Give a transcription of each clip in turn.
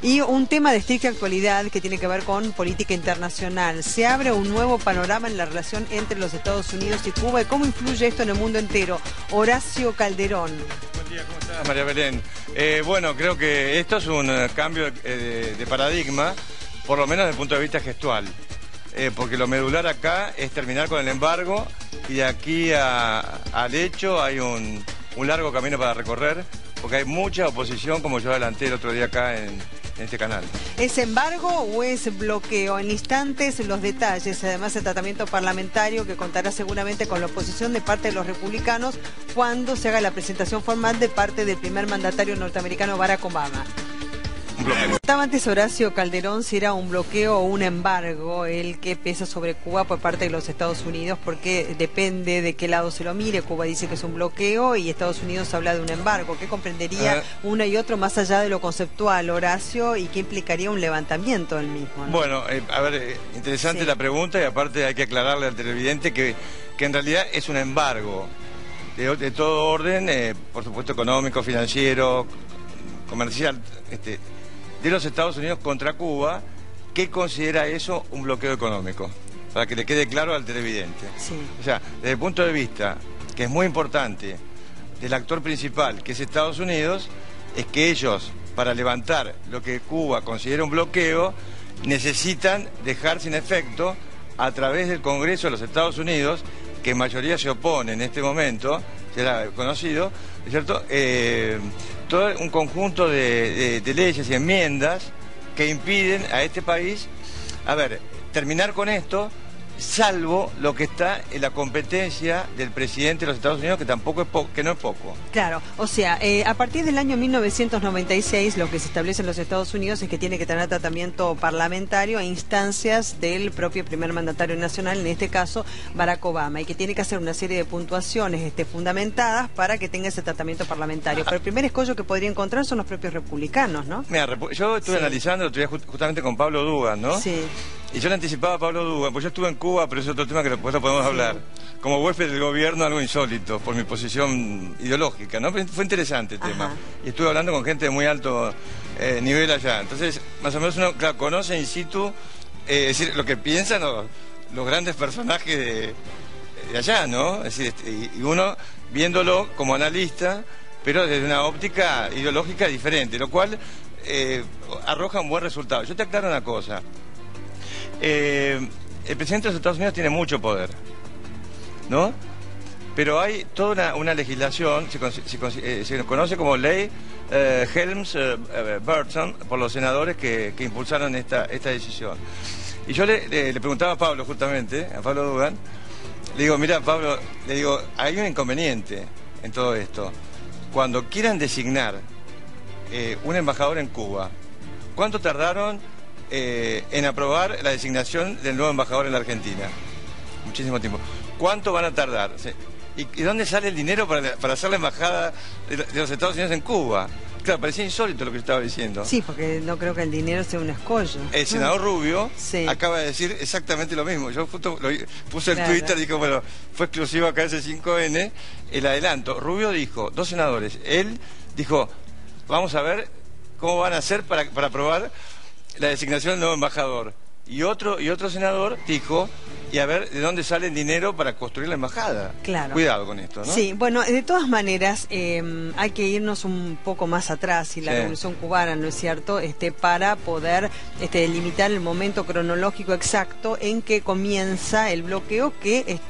Y un tema de estricta actualidad que tiene que ver con política internacional. Se abre un nuevo panorama en la relación entre los Estados Unidos y Cuba y cómo influye esto en el mundo entero. Horacio Calderón. Buen día, ¿cómo estás, María Belén? Bueno, creo que esto es un cambio de paradigma, por lo menos desde el punto de vista gestual. Porque lo medular acá es terminar con el embargo y de aquí al hecho hay un largo camino para recorrer, porque hay mucha oposición, como yo adelanté el otro día acá en este canal. ¿Es embargo o es bloqueo? En instantes los detalles, además el tratamiento parlamentario que contará seguramente con la oposición de parte de los republicanos cuando se haga la presentación formal de parte del primer mandatario norteamericano Barack Obama. Estaba antes Horacio Calderón si era un bloqueo o un embargo el que pesa sobre Cuba por parte de los Estados Unidos, porque depende de qué lado se lo mire. Cuba dice que es un bloqueo y Estados Unidos habla de un embargo. ¿Qué comprendería uno y otro más allá de lo conceptual, Horacio, y qué implicaría un levantamiento del mismo, ¿no? Bueno, a ver, interesante la pregunta, y aparte hay que aclararle al televidente que en realidad es un embargo de todo orden, por supuesto económico, financiero, comercial, de los Estados Unidos contra Cuba, que considera eso un bloqueo económico, para que le quede claro al televidente. Sí. O sea, desde el punto de vista, que es muy importante, del actor principal, que es Estados Unidos, es que ellos, para levantar lo que Cuba considera un bloqueo, necesitan dejar sin efecto, a través del Congreso de los Estados Unidos, que en mayoría se opone en este momento, será conocido, ¿es cierto?, todo un conjunto de leyes y enmiendas que impiden a este país, terminar con esto, salvo lo que está en la competencia del presidente de los Estados Unidos, que tampoco es que no es poco. Claro, o sea, a partir del año 1996 lo que se establece en los Estados Unidos es que tiene que tener tratamiento parlamentario a instancias del propio primer mandatario nacional, en este caso Barack Obama, y que tiene que hacer una serie de puntuaciones fundamentadas para que tenga ese tratamiento parlamentario. Pero el primer escollo que podría encontrar son los propios republicanos, ¿no? Mira, yo estuve analizando el otro día justamente con Pablo Dugan, ¿no? Sí. Y yo le anticipaba a Pablo Dugan, pues yo estuve en Cuba, pero es otro tema que después lo podemos hablar. Como huésped del gobierno, algo insólito, por mi posición ideológica, ¿no? Fue interesante el tema. Y estuve hablando con gente de muy alto nivel allá. Entonces, más o menos uno, claro, conoce in situ, es decir, lo que piensan los grandes personajes de allá, ¿no? Es decir, y uno viéndolo como analista, pero desde una óptica ideológica diferente, lo cual arroja un buen resultado. Yo te aclaro una cosa. El presidente de los Estados Unidos tiene mucho poder, ¿no? Pero hay toda una legislación, se conoce como ley Helms-Burton, por los senadores que impulsaron esta decisión. Y yo le preguntaba a Pablo, justamente, a Pablo Dugan, le digo, mira, Pablo, le digo, hay un inconveniente en todo esto. Cuando quieran designar un embajador en Cuba, ¿cuánto tardaron en aprobar la designación del nuevo embajador en la Argentina? Muchísimo tiempo. ¿Cuánto van a tardar? ¿Y dónde sale el dinero para hacer la embajada de los Estados Unidos en Cuba? Claro, parecía insólito lo que yo estaba diciendo. Sí, porque no creo que el dinero sea un escollo. El senador Rubio acaba de decir exactamente lo mismo. Yo justo puse en Twitter y dije, bueno, fue exclusivo acá ese 5N, el adelanto. Rubio dijo, dos senadores, él dijo, vamos a ver cómo van a hacer para aprobar la designación del nuevo embajador. Y otro senador dijo, y a ver de dónde sale el dinero para construir la embajada. Claro. Cuidado con esto, ¿no? Sí, bueno, de todas maneras hay que irnos un poco más atrás y la Revolución Cubana, ¿no es cierto? Para poder delimitar el momento cronológico exacto en que comienza el bloqueo que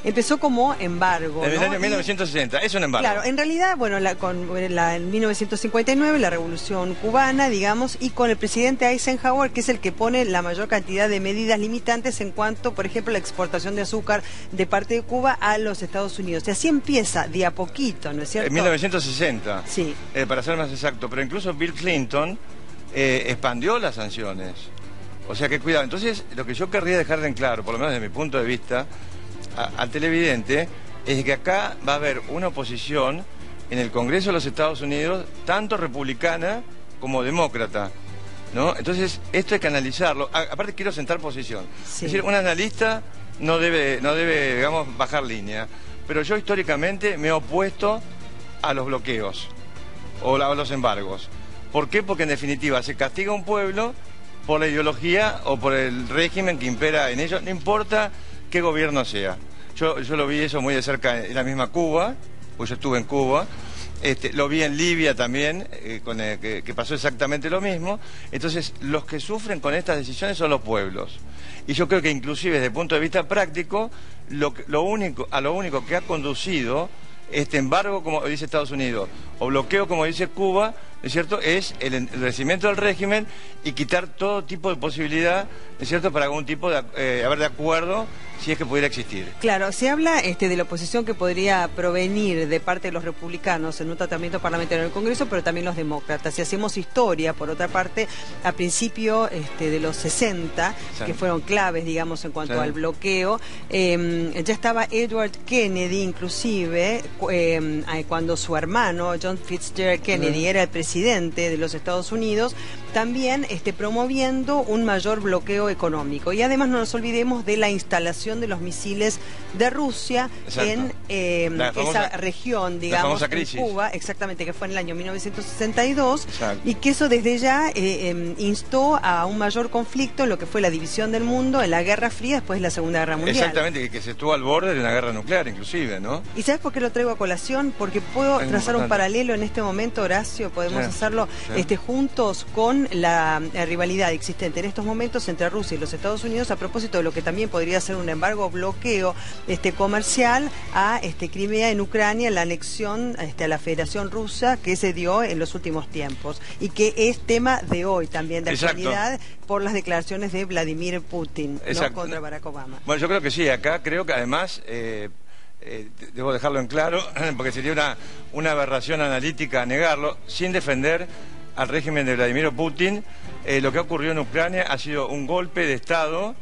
empezó como embargo, en el ¿no? año 1960, es un embargo. Claro, en realidad, bueno, en 1959 la Revolución Cubana, digamos, y con el presidente Eisenhower, que es el que pone la mayor cantidad de medidas limitantes en cuanto, por ejemplo, la exportación de azúcar de parte de Cuba a los Estados Unidos. Y así empieza, de a poquito, ¿no es cierto? En 1960, sí. Para ser más exacto, pero incluso Bill Clinton expandió las sanciones. O sea que cuidado. Entonces, lo que yo querría dejarle en claro, por lo menos desde mi punto de vista, al televidente, es que acá va a haber una oposición en el Congreso de los Estados Unidos, tanto republicana como demócrata, ¿no? Entonces, esto hay que analizarlo. Aparte, quiero sentar posición. Sí. Es decir, un analista no debe, digamos, bajar línea. Pero yo históricamente me he opuesto a los bloqueos o a los embargos. ¿Por qué? Porque en definitiva se castiga a un pueblo por la ideología o por el régimen que impera en ellos, no importa qué gobierno sea. Yo lo vi eso muy de cerca en la misma Cuba, pues yo estuve en Cuba. Lo vi en Libia también, que pasó exactamente lo mismo. Entonces, los que sufren con estas decisiones son los pueblos. Y yo creo que inclusive desde el punto de vista práctico, lo único que ha conducido este embargo, como dice Estados Unidos, o bloqueo, como dice Cuba, ¿no es cierto?, es el endurecimiento del régimen y quitar todo tipo de posibilidad, ¿no es cierto?, para algún tipo de haber de acuerdo, si es que pudiera existir. Claro, se habla de la oposición que podría provenir de parte de los republicanos en un tratamiento parlamentario en el Congreso, pero también los demócratas. Si hacemos historia, por otra parte, a principio de los 60, sí, que fueron claves, digamos, en cuanto, sí, al bloqueo, ya estaba Edward Kennedy, inclusive, cuando su hermano, John Fitzgerald Kennedy, sí, era el presidente de los Estados Unidos, también promoviendo un mayor bloqueo económico. Y además no nos olvidemos de la instalación de los misiles de Rusia, exacto, en esa región, digamos, en Cuba, exactamente, que fue en el año 1962, exacto, y que eso desde ya instó a un mayor conflicto en lo que fue la división del mundo, en la Guerra Fría después de la Segunda Guerra Mundial. Exactamente, que se estuvo al borde de una guerra nuclear, inclusive, ¿no? ¿Y sabes por qué lo traigo a colación? Porque puedo trazar un paralelo en este momento, Horacio, podemos hacerlo juntos con la rivalidad existente en estos momentos entre Rusia y los Estados Unidos a propósito de lo que también podría ser un embargo, bloqueo comercial a Crimea en Ucrania, la anexión a la Federación Rusa que se dio en los últimos tiempos y que es tema de hoy también, de actualidad, por las declaraciones de Vladimir Putin, ¿no?, contra Barack Obama. Bueno, yo creo que sí, acá creo que además debo dejarlo en claro, porque sería una aberración analítica negarlo, sin defender al régimen de Vladimir Putin. Lo que ha ocurrido en Ucrania ha sido un golpe de Estado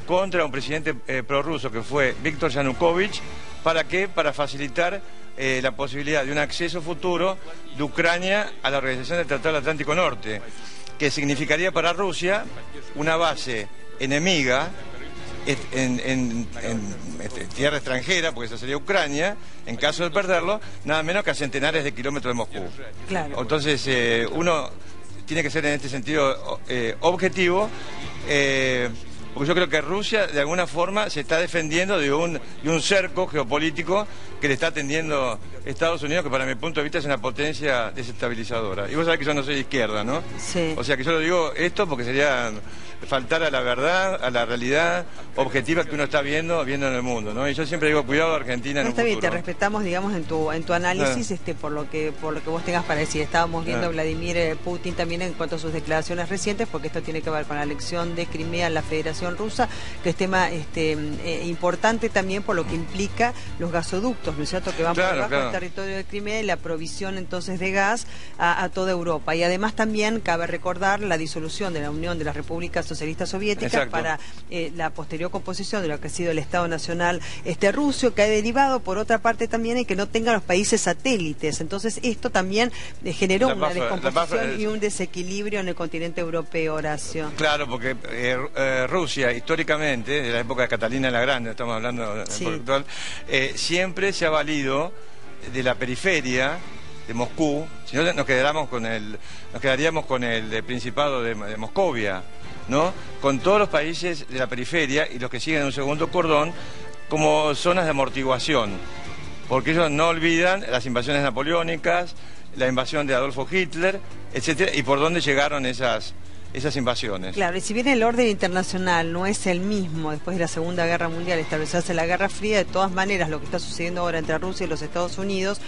contra un presidente prorruso que fue Víctor Yanukovych. ¿Para qué? Para facilitar la posibilidad de un acceso futuro de Ucrania a la Organización del Tratado del Atlántico Norte, que significaría para Rusia una base enemiga en tierra extranjera, porque eso sería Ucrania, en caso de perderlo, nada menos que a centenares de kilómetros de Moscú. Claro. Entonces, uno tiene que ser en este sentido objetivo, porque yo creo que Rusia de alguna forma se está defendiendo de un cerco geopolítico que le está tendiendo Estados Unidos, que para mi punto de vista es una potencia desestabilizadora. Y vos sabés que yo no soy de izquierda, ¿no? Sí. O sea que yo lo digo esto porque sería faltar a la verdad, a la realidad objetiva que uno está viendo en el mundo, ¿no? Y yo siempre digo, cuidado Argentina en un futuro. Está bien, te respetamos, digamos, en tu análisis, por lo que vos tengas para decir. Estábamos viendo a Vladimir Putin también en cuanto a sus declaraciones recientes, porque esto tiene que ver con la anexión de Crimea a la Federación Rusa, que es tema importante también por lo que implica los gasoductos, ¿no es cierto?, que van por debajo del territorio de Crimea y la provisión entonces de gas a toda Europa. Y además también cabe recordar la disolución de la Unión de las Repúblicas Socialistas Soviéticas. Exacto. Para la posterior composición de lo que ha sido el Estado Nacional ruso, que ha derivado por otra parte también en que no tenga los países satélites. Entonces esto también generó una descomposición y un desequilibrio en el continente europeo, Horacio. Claro, porque Rusia históricamente, de la época de Catalina la Grande, estamos hablando actual, siempre se ha valido de la periferia de Moscú, si no nos quedaríamos con el Principado de Moscovia, ¿no?, con todos los países de la periferia y los que siguen un segundo cordón como zonas de amortiguación, porque ellos no olvidan las invasiones napoleónicas, la invasión de Adolfo Hitler, etcétera, y por dónde llegaron esas invasiones. Claro, y si bien el orden internacional no es el mismo después de la Segunda Guerra Mundial, establecerse la Guerra Fría, de todas maneras lo que está sucediendo ahora entre Rusia y los Estados Unidos,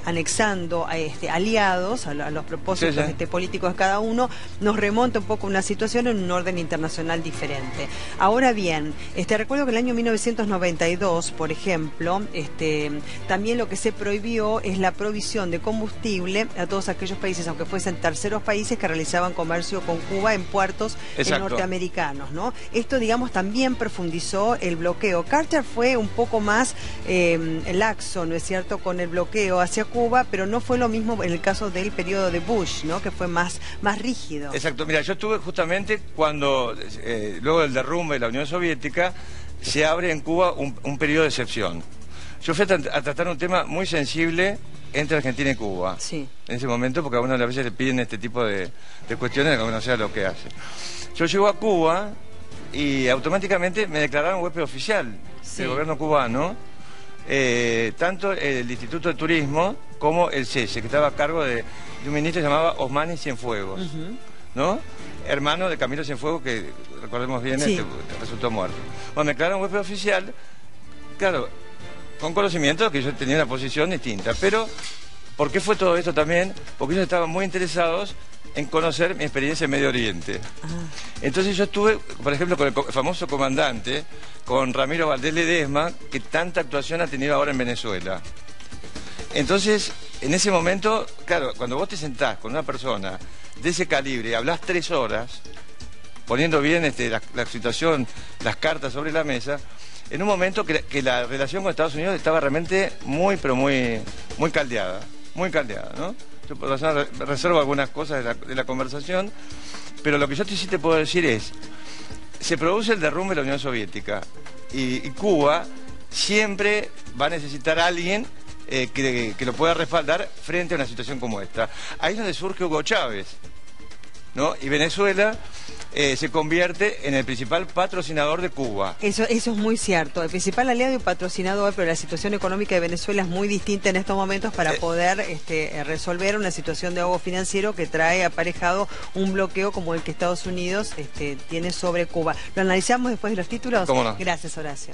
anexando a aliados a los propósitos políticos de cada uno, nos remonta un poco a una situación en un orden internacional diferente. Ahora bien, recuerdo que en el año 1992, por ejemplo, también lo que se prohibió es la provisión de combustible a todos aquellos países, aunque fuesen terceros países, que realizaban comercio con Cuba en puertos norteamericanos, ¿no? Esto, digamos, también profundizó el bloqueo. Carter fue un poco más laxo, ¿no es cierto?, con el bloqueo hacia Cuba, pero no fue lo mismo en el caso del periodo de Bush, ¿no?, que fue más rígido. Exacto. Mira, yo estuve justamente cuando, luego del derrumbe de la Unión Soviética, se abre en Cuba un periodo de excepción. Yo fui a tratar un tema muy sensible entre Argentina y Cuba. Sí. En ese momento, porque a uno a veces le piden este tipo de cuestiones que uno sea lo que hace. Yo llego a Cuba y automáticamente me declararon huésped oficial del gobierno cubano, tanto el Instituto de Turismo como el CESE, que estaba a cargo de un ministro llamado Osmani Cienfuegos, ¿no? Hermano de Camilo Cienfuegos, que recordemos bien, resultó muerto. Bueno, me declararon huésped oficial, claro, con conocimiento que yo tenía una posición distinta, pero ¿por qué fue todo esto también? Porque ellos estaban muy interesados en conocer mi experiencia en Medio Oriente. Entonces yo estuve, por ejemplo, con el famoso comandante, con Ramiro Valdés Ledesma, que tanta actuación ha tenido ahora en Venezuela. Entonces, en ese momento, claro, cuando vos te sentás con una persona de ese calibre y hablás 3 horas, poniendo bien la situación, las cartas sobre la mesa, en un momento que la relación con Estados Unidos estaba realmente muy, pero muy caldeada, ¿no? Yo por razón reservo algunas cosas de la conversación, pero lo que yo sí te puedo decir es, se produce el derrumbe de la Unión Soviética y Cuba siempre va a necesitar a alguien que lo pueda respaldar frente a una situación como esta. Ahí es donde surge Hugo Chávez, ¿no? Y Venezuela se convierte en el principal patrocinador de Cuba. Eso es muy cierto. El principal aliado y patrocinador, pero la situación económica de Venezuela es muy distinta en estos momentos para poder resolver una situación de ahogo financiero que trae aparejado un bloqueo como el que Estados Unidos tiene sobre Cuba. ¿Lo analizamos después de los títulos? ¿Cómo no? Gracias, Horacio.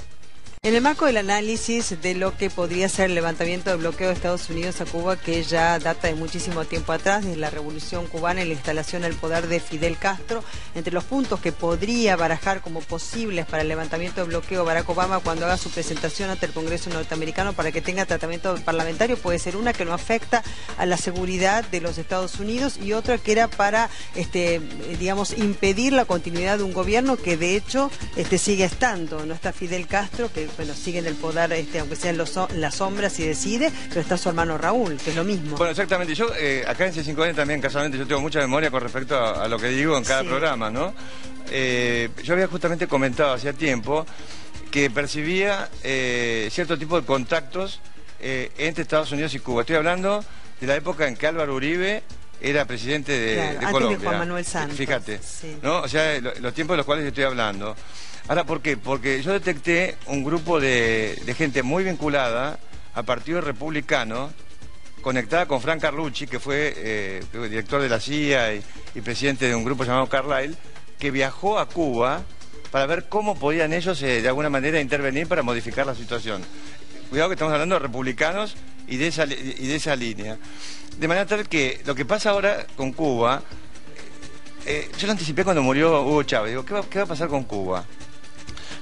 En el marco del análisis de lo que podría ser el levantamiento del bloqueo de Estados Unidos a Cuba, que ya data de muchísimo tiempo atrás, desde la Revolución Cubana y la instalación al poder de Fidel Castro, entre los puntos que podría barajar como posibles para el levantamiento del bloqueo Barack Obama cuando haga su presentación ante el Congreso norteamericano para que tenga tratamiento parlamentario, puede ser una que no afecta a la seguridad de los Estados Unidos y otra que era para, digamos, impedir la continuidad de un gobierno que de hecho sigue estando. No está Fidel Castro, que bueno, sigue en el poder, aunque sea en las sombras y decide, pero está su hermano Raúl, que es lo mismo. Bueno, exactamente. Yo, acá en C5N también, casualmente, yo tengo mucha memoria con respecto a lo que digo en cada programa, ¿no? Yo había justamente comentado hacía tiempo que percibía cierto tipo de contactos entre Estados Unidos y Cuba. Estoy hablando de la época en que Álvaro Uribe era presidente de Colombia. Antes de Juan Manuel Santos. Fíjate, ¿no? O sea, los tiempos de los cuales estoy hablando. Ahora, ¿por qué? Porque yo detecté un grupo de gente muy vinculada al Partido Republicano, conectada con Frank Carlucci, que fue director de la CIA y presidente de un grupo llamado Carlyle, que viajó a Cuba para ver cómo podían ellos de alguna manera intervenir para modificar la situación. Cuidado que estamos hablando de republicanos y de esa línea. De manera tal que lo que pasa ahora con Cuba, yo lo anticipé cuando murió Hugo Chávez, digo, ¿qué va a pasar con Cuba?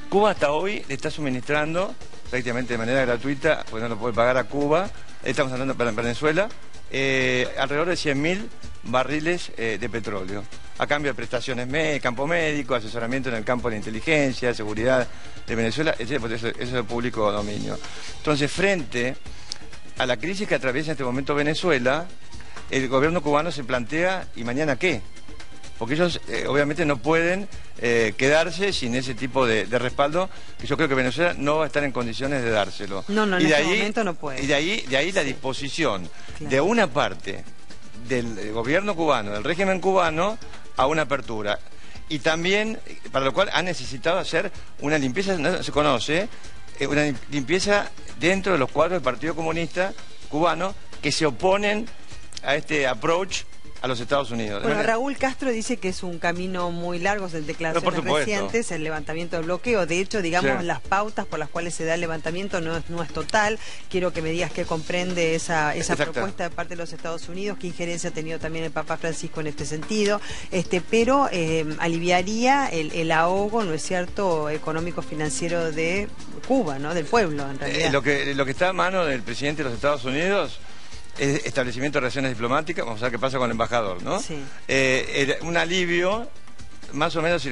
Cuba hasta hoy le está suministrando prácticamente de manera gratuita, pues no lo puede pagar a Cuba, estamos hablando para Venezuela, alrededor de 100.000 barriles de petróleo, a cambio de prestaciones campo médico, asesoramiento en el campo de la inteligencia, seguridad de Venezuela, eso es el público dominio. Entonces, frente a la crisis que atraviesa en este momento Venezuela, el gobierno cubano se plantea, ¿y mañana qué? Porque ellos obviamente no pueden quedarse sin ese tipo de respaldo, que yo creo que Venezuela no va a estar en condiciones de dárselo. No, en este momento no puede. Y de ahí la disposición de una parte del gobierno cubano, del régimen cubano, a una apertura. Y también, para lo cual ha necesitado hacer una limpieza, no se conoce, una limpieza dentro de los cuadros del Partido Comunista Cubano que se oponen a este approach a los Estados Unidos. Bueno, Raúl Castro dice que es un camino muy largo, en declaraciones recientes, el levantamiento del bloqueo. De hecho, digamos, las pautas por las cuales se da el levantamiento no es total. Quiero que me digas qué comprende esa propuesta de parte de los Estados Unidos, qué injerencia ha tenido también el Papa Francisco en este sentido, pero aliviaría el ahogo, ¿no es cierto?, económico-financiero de Cuba, ¿no?, del pueblo, en realidad. Lo que está a mano del presidente de los Estados Unidos es establecimiento de relaciones diplomáticas, vamos a ver qué pasa con el embajador, ¿no? Sí. Un alivio más o menos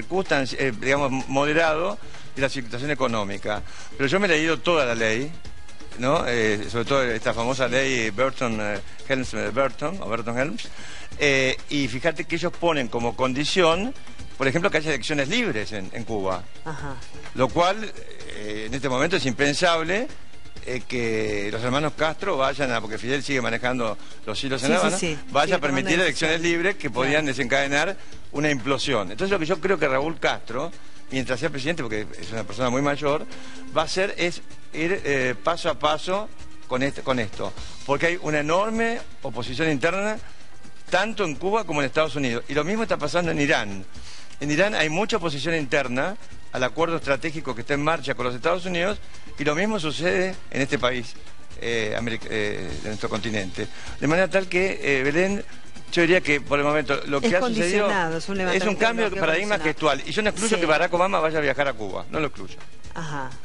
digamos, moderado de la situación económica. Pero yo me he leído toda la ley, ¿no? Sobre todo esta famosa ley Burton-Helms, y fíjate que ellos ponen como condición, por ejemplo, que haya elecciones libres en Cuba. Ajá. Lo cual, en este momento es impensable, que los hermanos Castro vayan a, porque Fidel sigue manejando los hilos en La Habana, vaya a permitir elecciones libres que podían desencadenar una implosión. Entonces lo que yo creo que Raúl Castro, mientras sea presidente, porque es una persona muy mayor, va a hacer es ir paso a paso con esto, porque hay una enorme oposición interna tanto en Cuba como en Estados Unidos, y lo mismo está pasando en Irán. En Irán hay mucha oposición interna al acuerdo estratégico que está en marcha con los Estados Unidos, y lo mismo sucede en este país de nuestro continente. De manera tal que Belén, yo diría que por el momento lo que ha sucedido es un cambio de paradigma gestual, y yo no excluyo que Barack Obama vaya a viajar a Cuba, no lo excluyo.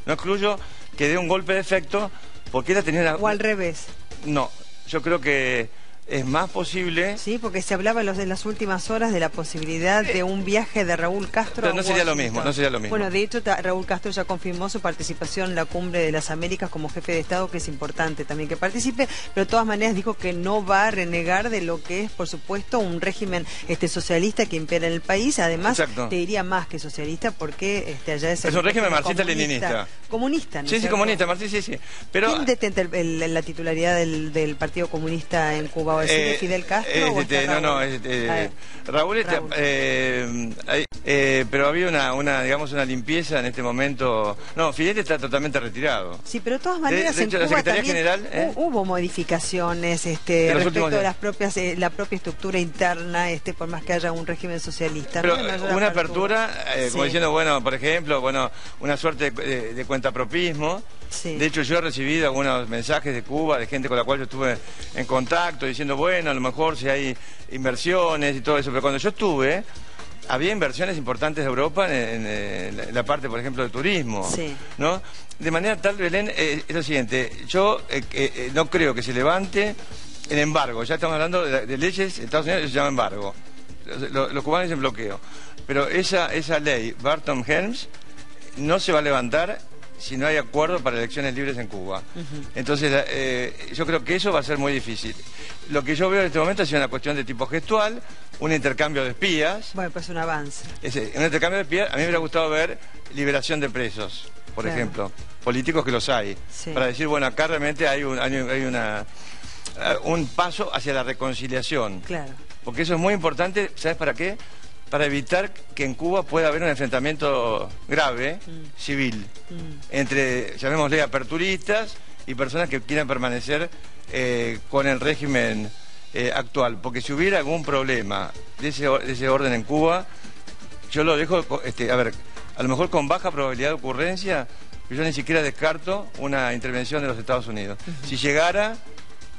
No excluyo que dé un golpe de efecto, porque él ha tenido o al revés. No, yo creo que es más posible... Sí, porque se hablaba en las últimas horas de la posibilidad de un viaje de Raúl Castro pero no sería lo mismo, no sería lo mismo. Bueno, de hecho, Raúl Castro ya confirmó su participación en la Cumbre de las Américas como jefe de Estado, que es importante también que participe, pero de todas maneras dijo que no va a renegar de lo que es, por supuesto, un régimen socialista que impera en el país. Además, te diría más que socialista, porque allá es un régimen marxista-leninista. Comunista, ¿no? Sí, comunista, marxista, sí. Pero... ¿Quién detenta la titularidad del Partido Comunista en Cuba? ¿O es Fidel Castro? Raúl. Pero había una limpieza en este momento. No, Fidel está totalmente retirado. Sí, pero de todas maneras en Cuba la también General, hubo modificaciones respecto de la propia estructura interna, por más que haya un régimen socialista. Pero una apertura, como diciendo, bueno, por ejemplo, una suerte de cuentapropismo. Sí. De hecho, yo he recibido algunos mensajes de Cuba, de gente con la cual yo estuve en contacto, diciendo, bueno, a lo mejor si hay inversiones y todo eso, pero cuando yo estuve, había inversiones importantes de Europa en la parte, por ejemplo, de turismo, ¿no? De manera tal, Belén, es lo siguiente, yo no creo que se levante el embargo, ya estamos hablando de leyes, en Estados Unidos se llama embargo, los cubanos dicen bloqueo, pero esa ley, Barton-Helms, no se va a levantar si no hay acuerdo para elecciones libres en Cuba. Entonces, yo creo que eso va a ser muy difícil. Lo que yo veo en este momento es una cuestión de tipo gestual, un intercambio de espías. Bueno, pues un avance. Un intercambio de espías. A mí me hubiera gustado ver liberación de presos, por ejemplo, políticos que los hay, para decir, bueno, acá realmente hay un paso hacia la reconciliación. Claro. Porque eso es muy importante, ¿sabes para qué? Para evitar que en Cuba pueda haber un enfrentamiento grave, civil, entre, llamémosle, aperturistas y personas que quieran permanecer con el régimen actual. Porque si hubiera algún problema de ese orden en Cuba, yo lo dejo, a lo mejor con baja probabilidad de ocurrencia, yo ni siquiera descarto una intervención de los Estados Unidos. Si llegara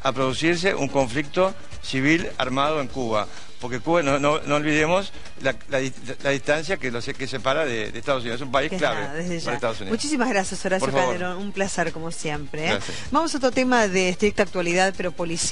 a producirse un conflicto civil armado en Cuba. Porque Cuba, no olvidemos la distancia que separa de Estados Unidos. Es un país clave para Estados Unidos. Muchísimas gracias, Horacio Calderón. Un placer, como siempre. Gracias. Vamos a otro tema de estricta actualidad, pero policial.